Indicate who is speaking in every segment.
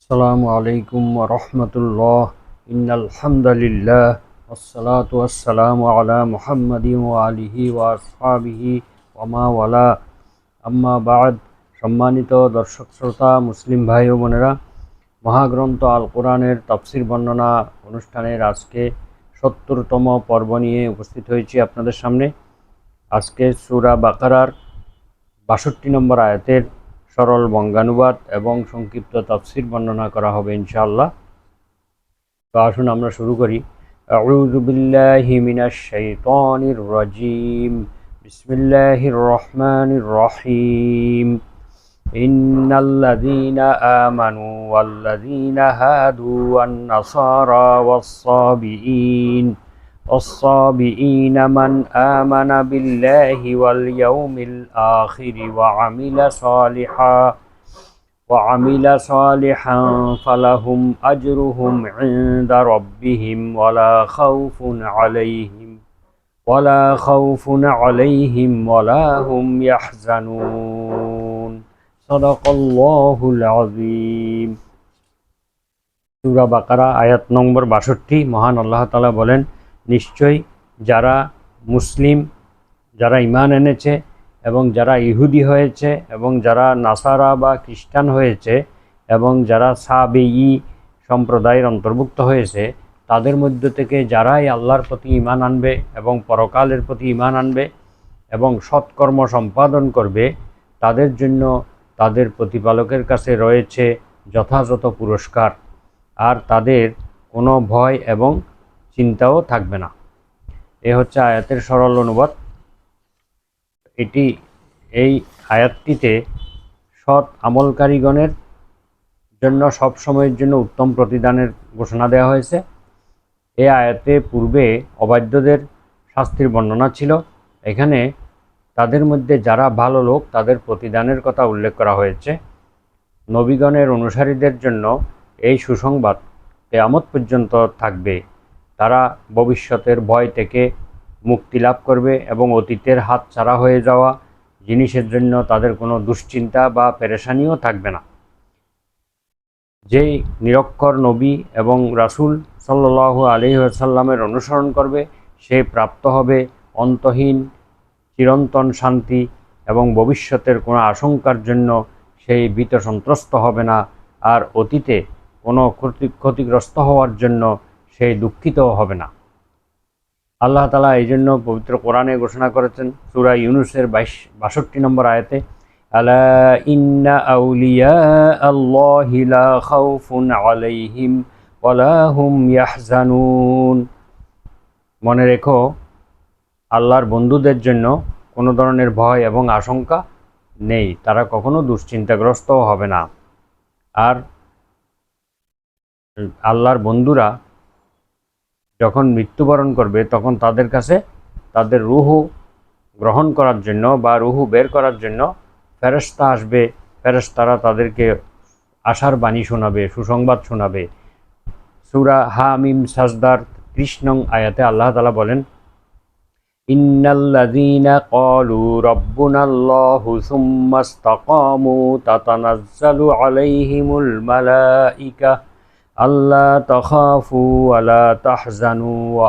Speaker 1: আসসালামু আলাইকুম ওয়া রাহমাতুল্লাহ। ইন্নাল হামদালিল্লাহ ওয়াসসালাতু ওয়াসসালামু আলা মুহাম্মাদিন ওয়া আলিহি ওয়া আসহাবিহি ওয়া মা ওয়ালা। আম্মা বা'দ। সম্মানিত দর্শক শ্রোতা, মুসলিম ভাই ও বোনেরা, মহাগ্রন্থ আল কোরআনের তাফসির বর্ণনা অনুষ্ঠানের আজকে ৭০তম পর্ব নিয়ে উপস্থিত হয়েছি আপনাদের সামনে। আজকে সূরা বাকারার ৬২ নম্বর আয়াতের সরল বঙ্গানুবাদ এবং সংক্ষিপ্ত তাফসির বর্ণনা করা হবে ইনশাআল্লাহ। তো আসুন আমরা শুরু করি। আউযু বিল্লাহি মিনাশ শাইতানির রাজীম। বিসমিল্লাহির রহমানির রহিম। ইন্নাল্লাযীনা আমানু ওয়াল্লাযীনা হাদু ওয়ান নাসারা والصابئين من آمن بالله واليوم الآخر وعمل صالحا فلهم أجرهم عند ربهم ولا خوف عليهم ولا هم يحزنون صدق الله العظيم। সূরা বাকারা আয়াত নম্বর ৬২। মহান আল্লাহ তাআলা বলেন, নিশ্চয়ই যারা মুসলিম, যারা ঈমান এনেছে এবং যারা ইহুদি হয়েছে এবং যারা নাসারা বা খ্রিস্টান হয়েছে এবং যারা সাবেয়ী সম্প্রদায়ের অন্তর্ভুক্ত হয়েছে, তাদের মধ্য থেকে যারাই আল্লাহর প্রতি ঈমান আনবে এবং পরকালের প্রতি ঈমান আনবে এবং সৎকর্ম সম্পাদন করবে, তাদের জন্য তাদের প্রতিপালকের কাছে রয়েছে যথাযথ পুরস্কার, আর তাদের কোনো ভয় এবং চিন্তাও থাকবে না। এ হচ্ছে আয়াতের সরল অনুবাদ। এই আয়াতটিতে সৎ আমলকারীগণের জন্য সব সময়ের জন্য উত্তম প্রতিদানের ঘোষণা দেওয়া হয়েছে। এই আয়াতে পূর্বে অবাধ্যদের শাস্তির বর্ণনা ছিল। এখানে তাদের মধ্যে যারা ভালো লোক তাদের প্রতিদানের কথা উল্লেখ করা হয়েছে। নবীগণের অনুসারীদের জন্য এই সুসংবাদ কিয়ামত পর্যন্ত থাকবে। তারা ভবিষ্যতের ভয় থেকে মুক্তি লাভ করবে এবং অতীতের হাতছাড়া হয়ে যাওয়া জিনিসের জন্য তাদের কোনো দুশ্চিন্তা বা পেরেশানিও থাকবে না। যেই নিরক্ষর নবী এবং রাসূল সাল্লাল্লাহু আলাইহি ওয়াসাল্লামের অনুসরণ করবে, সে প্রাপ্ত হবে অন্তহীন চিরন্তন শান্তি এবং ভবিষ্যতের কোনো আশঙ্কার জন্য সেই ভীত সন্ত্রস্ত হবে না, আর অতীতে কোনো ক্ষতিগ্রস্ত হওয়ার জন্য সেই দুঃখিতও হবে না। আল্লাহ তাআলা এই জন্য পবিত্র কোরআনে ঘোষণা করেছেন সূরা ইউনূসের ৬২ নম্বর আয়াতে, আলা ইন্না আউলিয়া আল্লাহি লা খাউফুন আলাইহিম ওয়ালা হুম ইয়াহজানুন। মনে রেখো, আল্লাহর বন্ধুদের জন্য কোনো ধরনের ভয় এবং আশঙ্কা নেই, তারা কখনো দুশ্চিন্তাগ্রস্তও হবে না। আর আল্লাহর বন্ধুরা যখন মৃত্যুবরণ করবে, তখন তাদের কাছে তাদের রূহ গ্রহণ করার জন্য বা রূহ বের করার জন্য ফেরেশতা আসবে। ফেরেশতারা তাদেরকে আশার বাণী শোনাবে, সুসংবাদ শোনাবে। সূরা হামিম সাজদার ৩০ নং আয়াতে আল্লাহ তাআলা বলেন, ইন্নাল্লাযীনা ক্বালু রাব্বুনাল্লাহু সুম্মা ইসতাকামু তাতানাজ্জালু আলাইহিমুল মালাঈকা আল্লা তাখাফু ওয়া লা তাহজানু ওয়া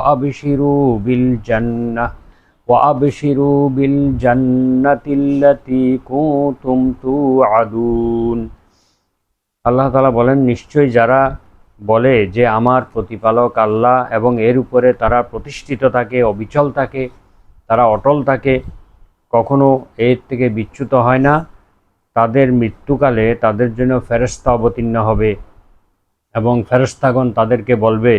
Speaker 1: আবশিরু বিল জান্নাতিল্লাতী কুনতুম তুআদুন। আল্লাহ তাআলা বলেন, নিশ্চয়ই যারা বলে যে আমার প্রতিপালক আল্লাহ এবং এর উপরে তারা প্রতিষ্ঠিত থাকে, অবিচল থাকে, তারা অটল থাকে, কখনো এর থেকে বিচ্যুত হয় না, তাদের মৃত্যুকালে তাদের জন্য ফেরেশতা অবতীর্ণ হবে এবং ফেরেশতাগণ তাদেরকে বলবে,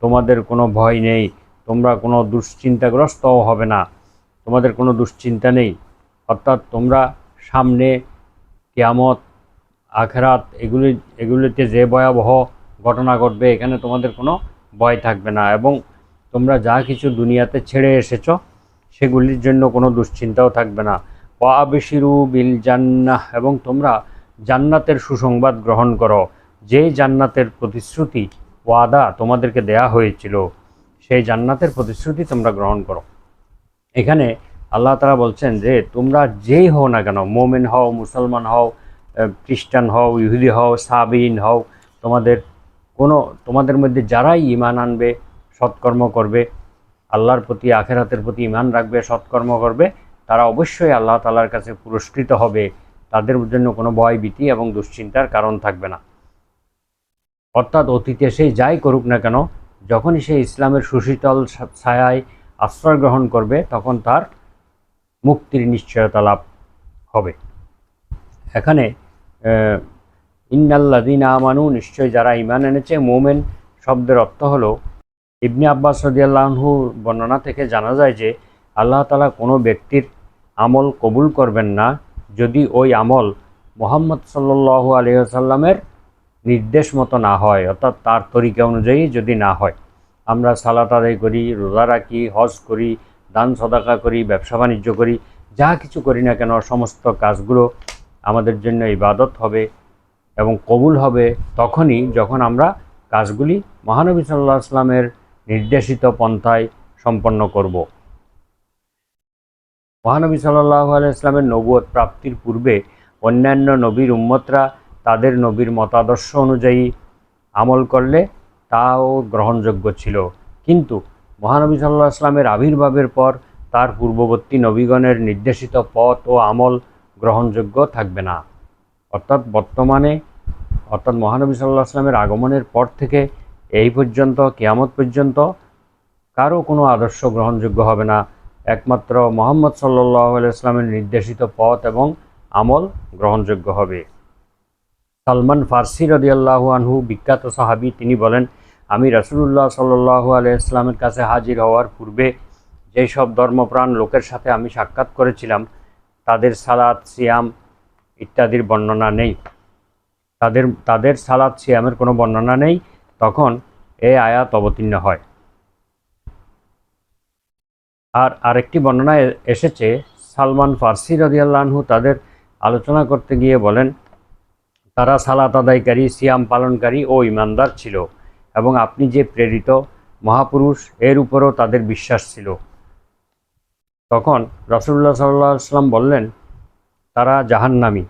Speaker 1: তোমাদের কোনো ভয় নেই, তোমরা কোনো দুশ্চিন্তাগ্রস্তও হবে না, তোমাদের কোনো দুশ্চিন্তা নেই। অর্থাৎ তোমরা সামনে কিয়ামত, আখিরাত, এগুলিতে যে ভয়াবহ ঘটনা ঘটবে, এখানে তোমাদের কোনো ভয় থাকবে না এবং তোমরা যা কিছু দুনিয়াতে ছেড়ে এসেছ সেগুলির জন্য কোনো দুশ্চিন্তাও থাকবে না। ওয়া আবশিরু বিল জান্নাহ, এবং তোমরা জান্নাতের সুসংবাদ গ্রহণ করো। যে জান্নাতের প্রতিশ্রুতি ওয়াদা তোমাদেরকে দেয়া হয়েছিল, সেই জান্নাতের প্রতিশ্রুতি তোমরা গ্রহণ করো। এখানে আল্লাহ তাআলা বলছেন যে তোমরা যেই হও না কেন, মুমিন হও, মুসলমান হও, খ্রিস্টান হও, ইহুদি হও, সাবিন হও, তোমাদের মধ্যে যারাই ঈমান আনবে, সৎকর্ম করবে, আল্লাহর প্রতি আখিরাতের প্রতি ঈমান রাখবে, সৎকর্ম করবে, তারা অবশ্যই আল্লাহ তাআলার কাছে পুরস্কৃত হবে। তাদের জন্য কোনো ভয় ভীতি এবং দুশ্চিন্তার কারণ থাকবে না। অর্থাৎ অতীতে সে যাই করুক না কেন, যখনই সে ইসলামের সুশীতল ছায়ায় আশ্রয় গ্রহণ করবে, তখন তার মুক্তির নিশ্চয়তা লাভ হবে। এখানে ইন্নাল্লাযীনা আমানু, নিশ্চয় যারা ঈমান এনেছে, মুমিন শব্দের অর্থ হলো, ইবনে আব্বাস রাদিয়াল্লাহু আনহু বর্ণনা থেকে জানা যায় যে আল্লাহ তাআলা কোনো ব্যক্তির আমল কবুল করবেন না যদি ওই আমল মুহাম্মদ সাল্লাল্লাহু আলাইহি ওয়াসাল্লামের নির্দেশ মতো না হয়, অর্থাৎ তার তরিকা অনুযায়ী যদি না হয়। আমরা সালাত আদায় করি, রোজা রাখি, হজ করি, দান সদাকা করি, ব্যবসা বাণিজ্য করি, যা কিছু করি না কেন সমস্ত কাজগুলো আমাদের জন্য ইবাদত হবে এবং কবুল হবে তখনই যখন আমরা কাজগুলি মহানবী সাল্লাল্লাহু আলাইহি ওয়াসাল্লামের নির্দেশিত পন্থায় সম্পন্ন করব। মহানবী সাল্লাল্লাহু আলাইহি ওয়াসাল্লামের নবুয়ত প্রাপ্তির পূর্বে অন্যান্য নবীর উম্মতরা তাদের নবীর মতাদর্শ অনুযায়ী আমল করলে তাও গ্রহণযোগ্য ছিল, কিন্তু মহানবী সাল্লাল্লাহু আলাইহি ওয়াসাল্লামের আবির্ভাবের পর তার পূর্ববর্তী নবীগণের নির্দেশিত পথ ও আমল গ্রহণযোগ্য থাকবে না। অর্থাৎ মহানবী সাল্লাল্লাহু আলাইহি ওয়াসাল্লামের আগমনের পর থেকে এই পর্যন্ত, কিয়ামত পর্যন্ত কারো কোনো আদর্শ গ্রহণযোগ্য হবে না। একমাত্র মুহাম্মদ সাল্লাল্লাহু আলাইহি ওয়াসাল্লামের নির্দেশিত পথ এবং আমল গ্রহণযোগ্য হবে। সালমান ফার্সি রাদিয়াল্লাহু আনহু, বিখ্যাত সাহাবী, তিনি বলেন, আমি রাসূলুল্লাহ সাল্লাল্লাহু আলাইহি ওয়াসাল্লামের কাছে হাজির হওয়ার পূর্বে যেসব ধর্মপ্রাণ লোকের সাথে আমি সাক্ষাৎ করেছিলাম তাদের সালাত, সিয়াম ইত্যাদির বর্ণনা নেই। তাদের সালাত সিয়ামের কোনো বর্ণনা নেই। তখন এই আয়াত অবতীর্ণ হয়। আর আরেকটি বর্ণনায় এসেছে, সালমান ফার্সি রাদিয়াল্লাহু আনহু তাদের আলোচনা করতে গিয়ে বলেন, তারা সালাত আদায়কারী, সিয়াম পালনকারী ও ঈমানদার ছিল এবং আপনি যে প্রেরিত মহাপুরুষ এর উপরও তাদের বিশ্বাস ছিল। তখন রাসূলুল্লাহ সাল্লাল্লাহু আলাইহি ওয়াসাল্লাম বললেন, তারা জাহান্নামী।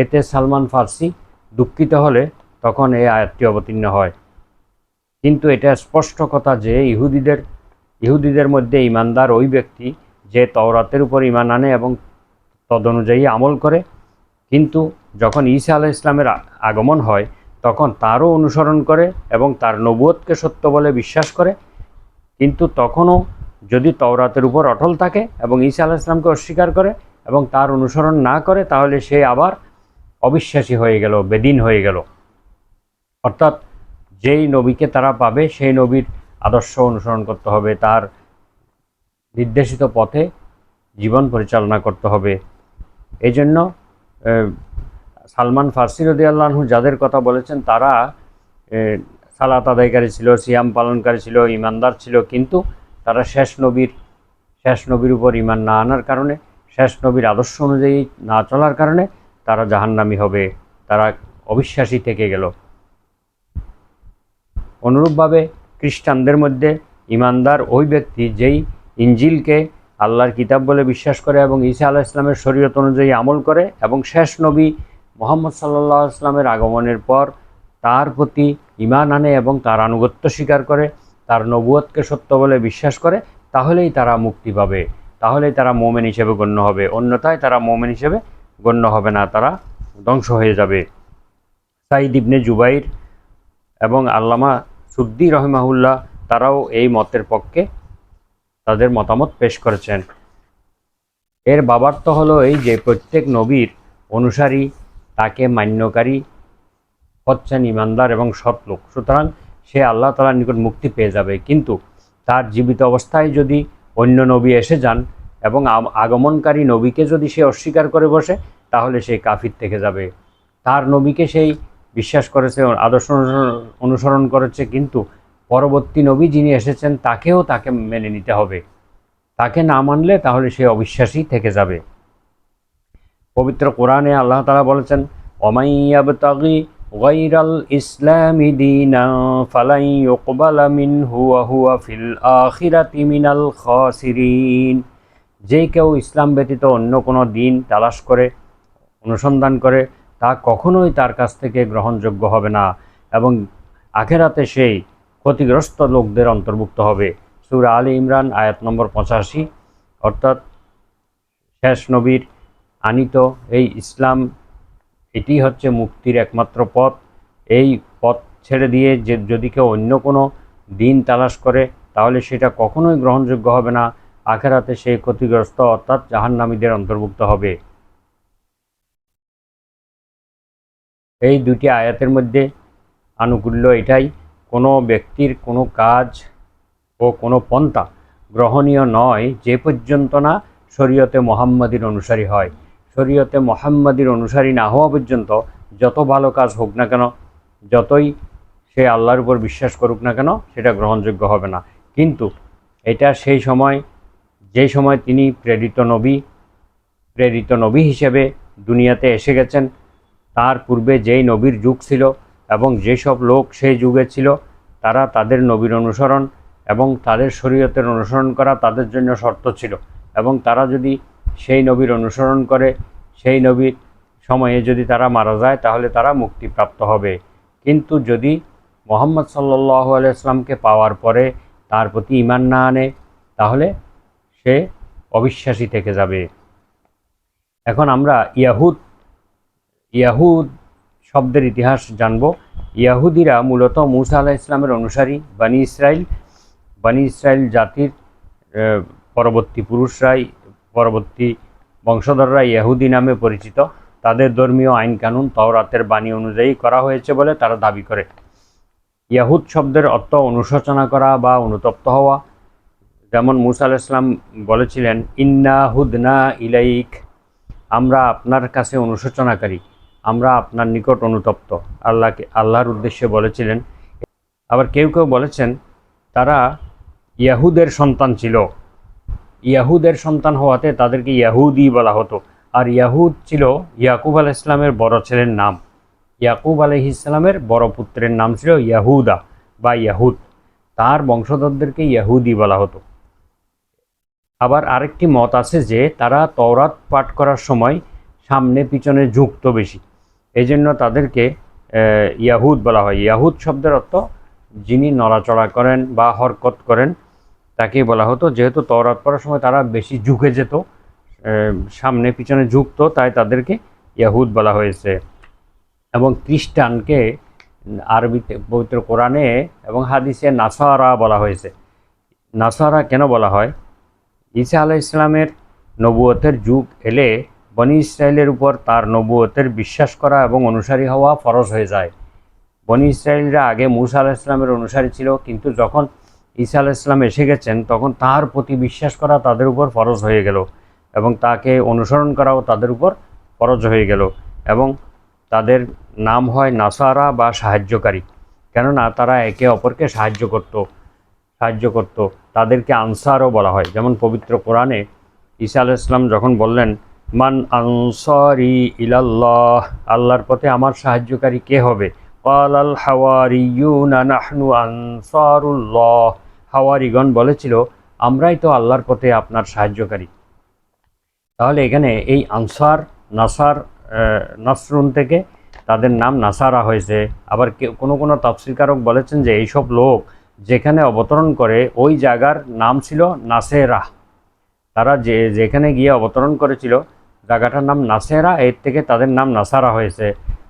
Speaker 1: এতে সালমান ফার্সি দুঃখিত হলে তখন এই আয়াতটি অবতীর্ণ হয়। কিন্তু এটা স্পষ্ট কথা যে ইহুদিদের মধ্যে ঈমানদার ওই ব্যক্তি যে তাওরাতের উপর ঈমান আনে এবং তদনুযায়ী আমল করে, কিন্তু যখন ঈসা আলাইহিস সালামের আগমন হয় তখন তারও অনুসরণ করে এবং তার নবুয়তকে সত্য বলে বিশ্বাস করে, কিন্তু তখনও যদি তাওরাতের উপর অটল থাকে এবং ঈসা আলাইহিস সালামকে অস্বীকার করে এবং তার অনুসরণ না করে, তাহলে সে আবার অবিশ্বাসী হয়ে গেল, বেদিন হয়ে গেল। অর্থাৎ যেই নবীকে তারা পাবে সেই নবীর আদর্শ অনুসরণ করতে হবে, তার নির্দেশিত পথে জীবন পরিচালনা করতে হবে। এই জন্য সালমান ফার্সি রাদিয়াল্লাহু আনহু যাদের কথা বলেছেন তারা সালাত আদায়কারী ছিল, সিয়াম পালনকারী ছিল, ঈমানদার ছিল, কিন্তু তারা শেষ নবীর উপর ঈমান না আনার কারণে, শেষ নবীর আদর্শ অনুযায়ী না চলার কারণে তারা জাহান্নামী হবে, তারা অবিশ্বাসী থেকে গেল। অনুরূপভাবে খ্রিস্টানদের মধ্যে ঈমানদার ওই ব্যক্তি যেই ইনজিলকে আল্লাহর কিতাব বলে বিশ্বাস করে এবং ঈসা আলাইহিস সালামের শরীয়ত অনুযায়ী আমল করে এবং শেষ নবী মুহাম্মদ সাল্লাল্লাহু আলাইহি ওয়াসাল্লামের আগমনের পর তার প্রতি ঈমান আনে এবং তার আনুগত্য স্বীকার করে, তার নবুয়তকে সত্য বলে বিশ্বাস করে, তাহলেই তারা মুক্তি পাবে, তাহলেই তারা মুমিন হিসেবে গণ্য হবে। অন্যথায় তারা মুমিন হিসেবে গণ্য হবে না, তারা ধ্বংস হয়ে যাবে। সাঈদ ইবনে জুবাইর এবং আল্লামা সুদ্দি রহিমাহুল্লাহ তারাও এই মতের পক্ষে তাদের মতামত পেশ করেছেন। এর বাবার্থ হলো এই যে প্রত্যেক নবীর অনুসারী, তাকে মান্যকারী হচ্ছেন ঈমানদার এবং সৎ লোক, সুতরাং সে আল্লাহ তাআলার নিকট মুক্তি পেয়ে যাবে। কিন্তু তার জীবিত অবস্থায় যদি অন্য নবী এসে যান এবং আগমনকারী নবীকে যদি সে অস্বীকার করে বসে, তাহলে সে কাফির থেকে যাবে। তার নবীকে সেই বিশ্বাস করেছে, আদর্শ অনুসরণ করেছে, কিন্তু পরবর্তী নবী যিনি এসেছেন তাকে মেনে নিতে হবে। তাকে না মানলে তাহলে সে অবিশ্বাসী থেকে যাবে। পবিত্র কোরআনে আল্লাহ তাআলা বলেছেন, ওমাই ইয়াবতাগি গায়রাল ইসলামি দীনান ফালান ইউকবালা মিনহু ওয়া হুয়া ফিল আখিরাতি মিনাল খাসিরিন। যে কেউ ইসলাম ব্যতীত অন্য কোনো দিন তালাশ করে, অনুসন্ধান করে, তা কখনোই তার কাছ থেকে গ্রহণযোগ্য হবে না এবং আখেরাতে সেই ক্ষতিগ্রস্ত লোকদের অন্তর্ভুক্ত হবে। সূরা আলী ইমরান আয়াত নম্বর 85। অর্থাৎ শেষ নবীর আনিত এই ইসলাম, এটি হচ্ছে মুক্তির একমাত্র পথ। এই পথ ছেড়ে দিয়ে যদি কেউ অন্য কোনো দিন তালাশ করে তাহলে সেটা কখনোই গ্রহণযোগ্য হবে না। আখেরাতে সেই ক্ষতিগ্রস্ত অর্থাৎ জাহান্নামীদের অন্তর্ভুক্ত হবে। এই দুটি আয়াতের মধ্যে আনুকূল্য এটাই, কোনো ব্যক্তির কোনো কাজ ও কোনো পন্থা গ্রহণীয় নয় যে পর্যন্ত না শরীয়তে মুহাম্মাদীর অনুসারী হয়। শরীয়তে মুহাম্মাদীর অনুসারী না হওয়া পর্যন্ত যত ভালো কাজ হোক না কেন, যতই সে আল্লাহর উপর বিশ্বাস করুক না কেন, সেটা গ্রহণযোগ্য হবে না। কিন্তু এটা সেই সময়, যে সময় তিনি প্রেরিত নবী হিসেবে দুনিয়াতে এসে গেছেন, তার পূর্বে যেই নবীর যুগ ছিল এবং যেসব লোক সেই যুগে ছিল তারা তাদের নবীর অনুসরণ এবং তাদের শরীয়তের অনুসরণ করা তাদের জন্য শর্ত ছিল, এবং তারা যদি সেই নবীর অনুসরণ করে সেই নবীর সময়ে যদি তারা মারা যায় তাহলে তারা মুক্তিপ্রাপ্ত হবে। কিন্তু যদি মুহাম্মদ সাল্লাল্লাহু আলাইহি ওয়াসাল্লামকে পাওয়ার পরে তার প্রতি ঈমান না আনে তাহলে সে অবিশ্বাসী থেকে যাবে। এখন আমরা ইয়াহুদ শব্দের ইতিহাস জানব। ইয়াহুদিরা মূলত মূসা আলাইহিস সালামের অনুসারী বানি ইসরাইল জাতির পরবর্তী পরবর্তী বংশধররা ইহুদি নামে পরিচিত। তাদের ধর্মীয় আইন কানুন তাওরাতের বাণী অনুযায়ী করা হয়েছে বলে তারা দাবি করে। ইয়াহুদ শব্দের অর্থ অনুশোচনা করা বা অনুতপ্ত হওয়া। যেমন মূসা আলাইহিস সালাম বলেছিলেন, ইন্না হুদনা ইলাইক, আমরা আপনার কাছে অনুশোচনাকারী, আমরা আপনার নিকট অনুতপ্ত, আল্লাহর উদ্দেশ্যে বলেছিলেন। আবার কেউ কেউ বলেছেন তারা ইয়াহুদের সন্তান ছিল, ইয়াহুদের সন্তান হওয়াতে তাদেরকে ইয়াহুদি বলা হতো। আর ইয়াহুদ ছিল ইয়াকুব আলাইহিস সালামের বড় ছেলের নাম। ইয়াকুব আলাইহিস সালামের বড় পুত্রের নাম ছিল ইয়াহুদা বা ইয়াহুদ, তার বংশধরদেরকে ইয়াহুদি বলা হতো। আবার আরেকটি মত আছে যে তারা তওরাত পাঠ করার সময় সামনে পিছনে ঝুঁকত বেশি, এই জন্য তাদেরকে ইয়াহুদ বলা হয়। ইয়াহুদ শব্দের অর্থ যিনি নড়াচড়া করেন বা হরকত করেন তাকেই বলা হতো। যেহেতু তওরাত পড়ার সময় তারা বেশি ঝুঁকে যেত, সামনে পিছনে ঝুঁকতো, তাই তাদেরকে ইয়াহুদ বলা হয়েছে। এবং খ্রিস্টানকে আরবিতে পবিত্র কোরআনে এবং হাদিসে নাসারা বলা হয়েছে। নাসারা কেন বলা হয়? ঈসা আলাইহিস সালামের নবুয়তের যুগ এলে বনি ইসরায়েলের উপর তার নবুয়তের বিশ্বাস করা এবং অনুসারী হওয়া ফরজ হয়ে যায়। বনি ইসরায়েলরা আগে মূসা আলাইহিস সালামের অনুসারী ছিল, কিন্তু যখন ঈসা আলাইহিস সালাম এসে গেছেন তখন তার প্রতি বিশ্বাস করা তাদের উপর ফরজ হয়ে গেল এবং তাকে অনুসরণ করাও তাদের উপর ফরজ হয়ে গেল। এবং তাদের নাম হয় নাসারা বা সাহায্যকারী, কেননা তারা একে অপরকে সাহায্য করত। তাদেরকে আনসারও বলা হয়। যেমন পবিত্র কোরআনে ঈসা আলাইহিস সালাম যখন বললেন, মান আনসারি ইলাল্লাহ, আল্লাহর পথে আমার সাহায্যকারী কে হবে? ক্বালাল হাওয়ারিয়ুনা নাহনু আনসারুল্লাহ, হাওয়ারিগণ বলেছিল আমরাই তো আল্লাহর পথে আপনার সাহায্যকারী। তাহলে এখানে এই আনসার নাসরুন থেকে তাদের নাম নাসারা হয়েছে। আবার কোনো তাফসীরকারক বলেছেন যে এইসব লোক যেখানে অবতরণ করে ওই জায়গার নাম ছিল নাসেরা। তারা যেখানে গিয়ে অবতরণ করেছিল জায়গাটার নাম নাসেরা, এর থেকে তাদের নাম নাসারা হয়েছে।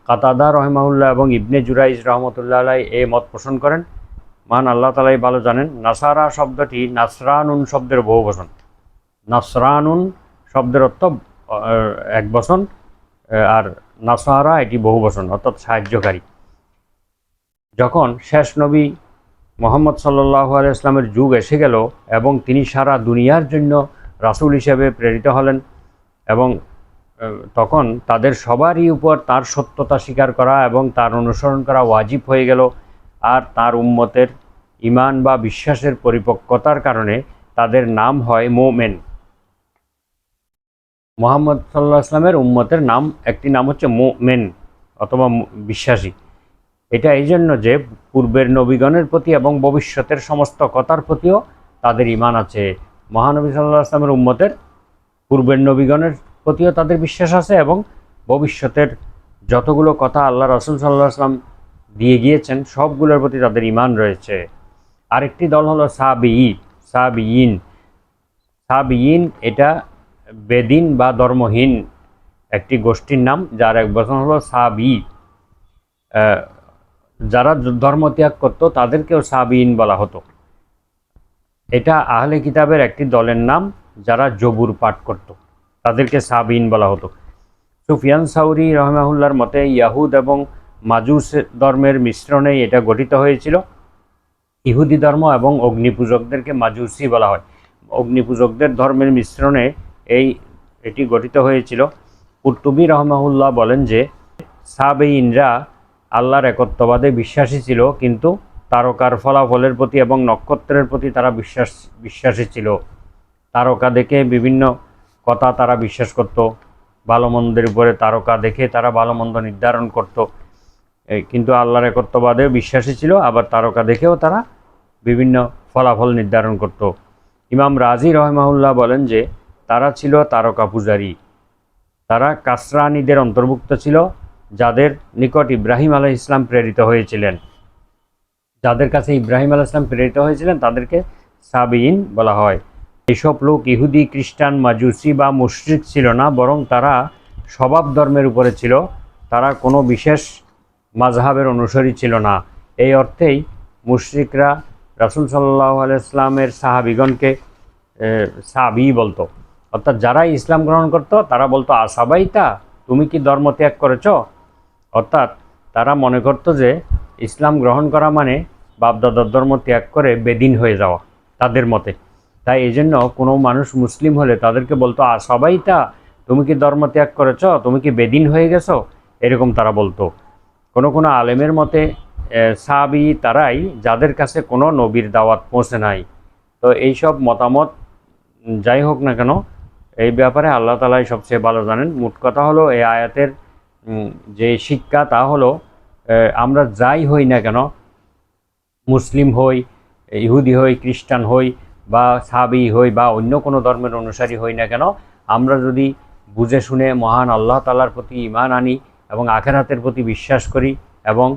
Speaker 1: কাতাদা রহমাহুল্লাহ এবং ইবনে জুরাইজ রহমতুল্লাহ আলাই এই মত পোষণ করেন। মান আল্লাহ তাআলাই ভালো জানেন। নাসারা শব্দটি নাসরানুন শব্দের বহুবচন। নাসরানুন শব্দের অর্থ এক বচন, আর নাসারা এটি বহুবচন, অর্থাৎ সাহায্যকারী। যখন শেষ নবী মুহাম্মদ সাল্লাল্লাহু আলাইহি ওয়াসাল্লামের যুগ এসে গেল এবং তিনি সারা দুনিয়ার জন্য রাসূল হিসেবে প্রেরিত হলেন, এবং তখন তাদের সবারই উপর তার সত্যতা স্বীকার করা এবং তার অনুসরণ করা ওয়াজিব হয়ে গেল। আর তার উম্মতের ঈমান বা বিশ্বাসের পরিপক্কতার কারণে তাদের নাম হয় মুমিন। মুহাম্মদ সাল্লাল্লাহু আলাইহি ওয়াসাল্লামের উম্মতের নাম, একটি নাম হচ্ছে মুমিন অথবা বিশ্বাসী। এটা এই জন্য যে পূর্বের নবীগণের প্রতি এবং ভবিষ্যতের সমস্ত কথার প্রতিও তাদের ঈমান আছে। মহানবী সাল্লাল্লাহু আলাইহি ওয়াসাল্লামের উম্মতের পূর্বের নবীগণের প্রতিও তাদের বিশ্বাস আছে এবং ভবিষ্যতের যতগুলো কথা আল্লাহ রাসূল সাল্লাল্লাহু আলাইহি ওয়াসাল্লাম দিয়ে গিয়েছেন সবগুলোর প্রতি তাদের ঈমান রয়েছে। আরেকটি দল হলো সাবিয়িন। সাবিয়িন এটা বেদিন বা ধর্মহীন একটি গোষ্ঠীর নাম, যার এক বচন হলো সাবি। যারা ধর্ম ত্যাগ করতো তাদেরকেও সাবিয়িন বলা হতো। এটা আহলে কিতাবের একটি দলের নাম, যারা জবুর পাঠ করত, তাদেরকে সাবিয়িন বলা হতো। সুফিয়ান সাউরি রহমাহুল্লার মতে ইয়াহুদ এবং মাজুস ধর্মের মিশ্রণে এটা গঠিত হয়েছিল। ইহুদি ধর্ম এবং অগ্নিপূজকদেরকে মাজুসি বলা হয়। অগ্নিপূজকদের ধর্মের মিশ্রণে এটি গঠিত হয়েছিল। কুরতুবী রহমাহুল্লাহ বলেন যে সাবেঈনরা আল্লাহর একত্ববাদে বিশ্বাসী ছিল, কিন্তু তারকার ফলাফলের প্রতি এবং নক্ষত্রের প্রতি তারা বিশ্বাসী ছিল। তারকা দেখে বিভিন্ন কথা তারা বিশ্বাস করত, ভালো মন্দের উপরে তারকা দেখে তারা ভালো মন্দ নির্ধারণ করত, কিন্তু আল্লাহর একত্ববাদে বিশ্বাসী ছিল, আবার তারকা দেখেও তারা বিভিন্ন ফলাফল নির্ধারণ করত। ইমাম রাজি রহমাহুল্লাহ বলেন যে তারা ছিল তারকা পূজারী। তারা কাসরানীদের অন্তর্ভুক্ত ছিল, যাদের নিকট ইব্রাহিম আলাইহিস সালাম প্রেরিত হয়েছিলেন। যাদের কাছে ইব্রাহিম আলাইহিস সালাম প্রেরিত হয়েছিলেন তাদেরকে সাবিয়িন বলা হয়। এইসব লোক ইহুদি, খ্রিস্টান, মাজুসি বা মুশরিক ছিল না, বরং তারা স্বভাব ধর্মের উপরে ছিল। তারা কোনো বিশেষ মাযহাবের অনুসারী ছিল না। এই অর্থেই মুশরিকরা রাসূল সাল্লাল্লাহু আলাইহি ওয়াসাল্লামের সাহাবীগণকে সাবি বলতো। অর্থাৎ যারাই ইসলাম গ্রহণ করত তারা বলতো আসাবাইতা, তুমি কি ধর্ম ত্যাগ করেছ? অর্থাৎ তারা মনে করত যে ইসলাম গ্রহণ করা মানে বাপদাদার ধর্ম ত্যাগ করে বেদিন হয়ে যাওয়া, তাদের মতে। তাই এই জন্য কোনো মানুষ মুসলিম হলে তাদেরকে বলতো আসাবাইতা, তুমি কি ধর্ম ত্যাগ করেছ, তুমি কি বেদিন হয়ে গেছো, এরকম তারা বলতো। কোনো আলেমের মতে সাহাবী তারাই যাদের কাছে কোনো নবীর দাওয়াত পৌঁছে নাই। তো এইসব মতামত যাই হোক না কেন, এই ব্যাপারে আল্লাহ তাআলাই সবচেয়ে ভালো জানেন। মোট কথা হলো এই আয়াতের যে শিক্ষা তা হলো আমরা যাই হই না কেন, মুসলিম হই, ইহুদি হই, খ্রিস্টান হই বা সাবি হই বা অন্য কোনো ধর্মের অনুসারী হই না কেন, আমরা যদি বুঝে শুনে মহান আল্লাহ তাআলার প্রতি ঈমান আনি এবং আখিরাতের প্রতি বিশ্বাস করি এবং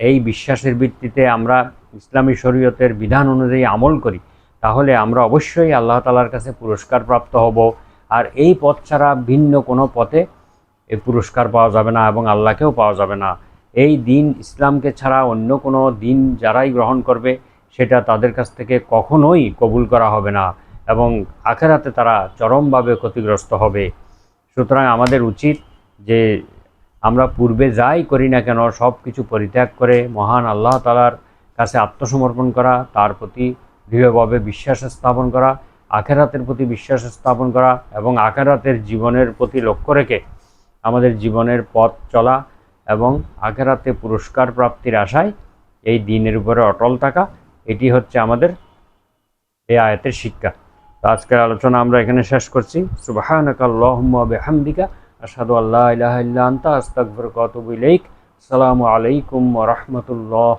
Speaker 1: এই বিশ্বাসের ভিত্তিতে আমরা ইসলামী শরীয়তের বিধান অনুযায়ী আমল করি, তাহলে আমরা অবশ্যই আল্লাহ তাআলার কাছে পুরস্কার প্রাপ্ত হব। আর এই পথ ছাড়া ভিন্ন কোনো পথে এই পুরস্কার পাওয়া যাবে না এবং আল্লাহকেও পাওয়া যাবে না। এই দিন ইসলামকে ছাড়া অন্য কোনো দিন যারাই গ্রহণ করবে সেটা তাদের কাছ থেকে কখনোই কবুল করা হবে না এবং আখিরাতে তারা চরমভাবে ক্ষতিগ্রস্ত হবে। সুতরাং আমাদের উচিত যে আমরা পূর্বে যাই করি না কেন সব কিছু পরিত্যাগ করে মহান আল্লাহ তাআলার কাছে আত্মসমর্পণ করা, তার প্রতি দৃঢ়ভাবে বিশ্বাস স্থাপন করা, আখিরাতের প্রতি বিশ্বাস স্থাপন করা এবং আখিরাতের জীবনের প্রতি লক্ষ্য রেখে আমাদের জীবনের পথ চলা এবং আখিরাতে পুরস্কার প্রাপ্তির আশায় এই দ্বীনের উপরে অটল থাকা, এটি হচ্ছে আমাদের এই আয়াতের শিক্ষা। তো আজকের আলোচনা আমরা এখানে শেষ করছি। সুবহানাকা আল্লাহুম্মা ওয়া বিহামদিকা আশহাদু আল্লা ইলাহা ইল্লা আনতা আস্তাগফিরুকা ওয়া আতুবু ইলাইক। আসসালামু আলাইকুম ওয়া রাহমাতুল্লাহ।